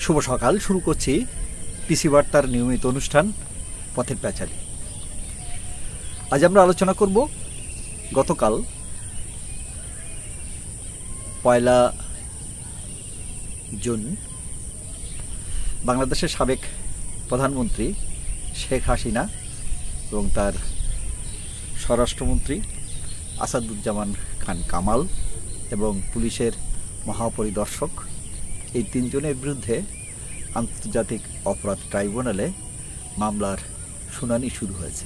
শুভ সকাল। শুরু করছি পিসি বার্তার নিয়মিত অনুষ্ঠান পথের পাঁচালী। আজ আমরা আলোচনা করব গতকাল 1 জুন বাংলাদেশের সাবেক প্রধানমন্ত্রী শেখ হাসিনা এবং তার স্বরাষ্ট্রমন্ত্রী আসাদুজ্জামান খান কামাল এবং পুলিশের মহাপরিদর্শক এই 3 জনের বিরুদ্ধে আন্তর্জাতিক অপরাধ ট্রাইব্যুনালে মামলার শুনানি শুরু হয়েছে।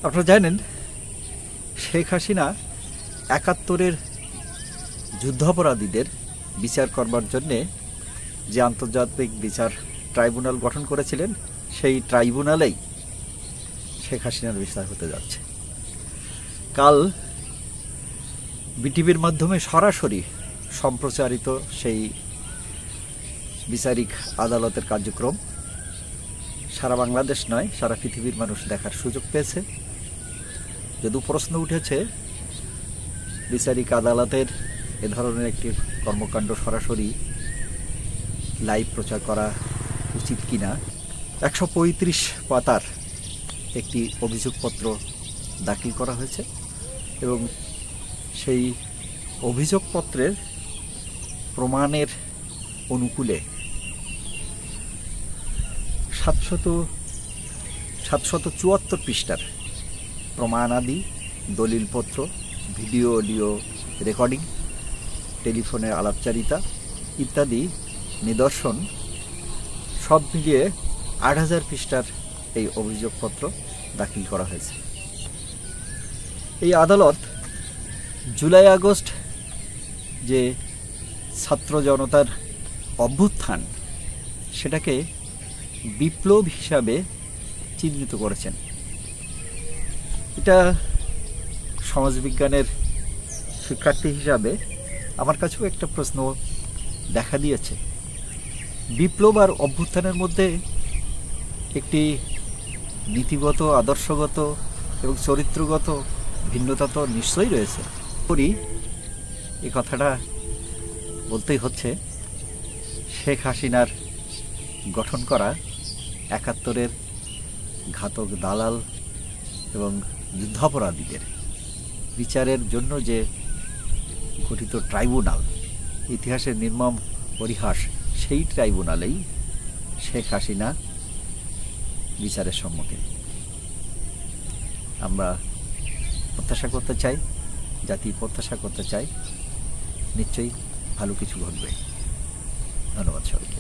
আপনারা জানেন, শেখ হাসিনা ৭১-এর যুদ্ধাপরাধীদের বিচার করবার জন্যে যে আন্তর্জাতিক বিচার ট্রাইব্যুনাল গঠন করেছিলেন, সেই ট্রাইব্যুনালেই শেখ হাসিনার বিচার হতে যাচ্ছে। কাল বিটিভির মাধ্যমে সরাসরি সম্প্রচারিত সেই বিচারিক আদালতের কার্যক্রম সারা বাংলাদেশ নয়, সারা পৃথিবীর মানুষ দেখার সুযোগ পেয়েছে। যদিও প্রশ্ন উঠেছে, বিচারিক আদালতের এ ধরনের একটি কর্মকাণ্ড সরাসরি লাইভ প্রচার করা উচিত কিনা। ১৩৫ পাতার একটি অভিযোগপত্র দাখিল করা হয়েছে এবং সেই অভিযোগপত্রের প্রমাণের অনুকূলে ৭৭৪ পৃষ্ঠার প্রমাণাদি, দলিলপত্র, ভিডিও অডিও রেকর্ডিং, টেলিফোনের আলাপচারিতা ইত্যাদি নিদর্শন সব মিলিয়ে ৮,০০০ পৃষ্ঠার এই অভিযোগপত্র দাখিল করা হয়েছে। এই আদালত জুলাই আগস্ট যে ছাত্র জনতার অভ্যুত্থান, সেটাকে বিপ্লব হিসাবে চিহ্নিত করেছেন। এটা সমাজবিজ্ঞানের শিক্ষার্থী হিসাবে আমার কাছেও একটা প্রশ্ন দেখা দিয়েছে। বিপ্লব আর অভ্যুত্থানের মধ্যে একটি নীতিগত, আদর্শগত এবং চরিত্রগত ভিন্নতা তো নিশ্চয়ই রয়েছে। করি এই কথাটা বলতেই হচ্ছে, শেখ হাসিনার গঠন করা ৭১-এর ঘাতক দালাল এবং যুদ্ধাপরাধীদের বিচারের জন্য যে গঠিত ট্রাইব্যুনাল, ইতিহাসের নির্মম পরিহাস, সেই ট্রাইব্যুনালেই শেখ হাসিনা বিচারের সম্মুখীন। আমরা প্রত্যাশা করতে চাই, জাতি প্রত্যাশা করতে চাই, নিশ্চয়ই ভালো কিছু ঘটবে। ধন্যবাদ সবাইকে।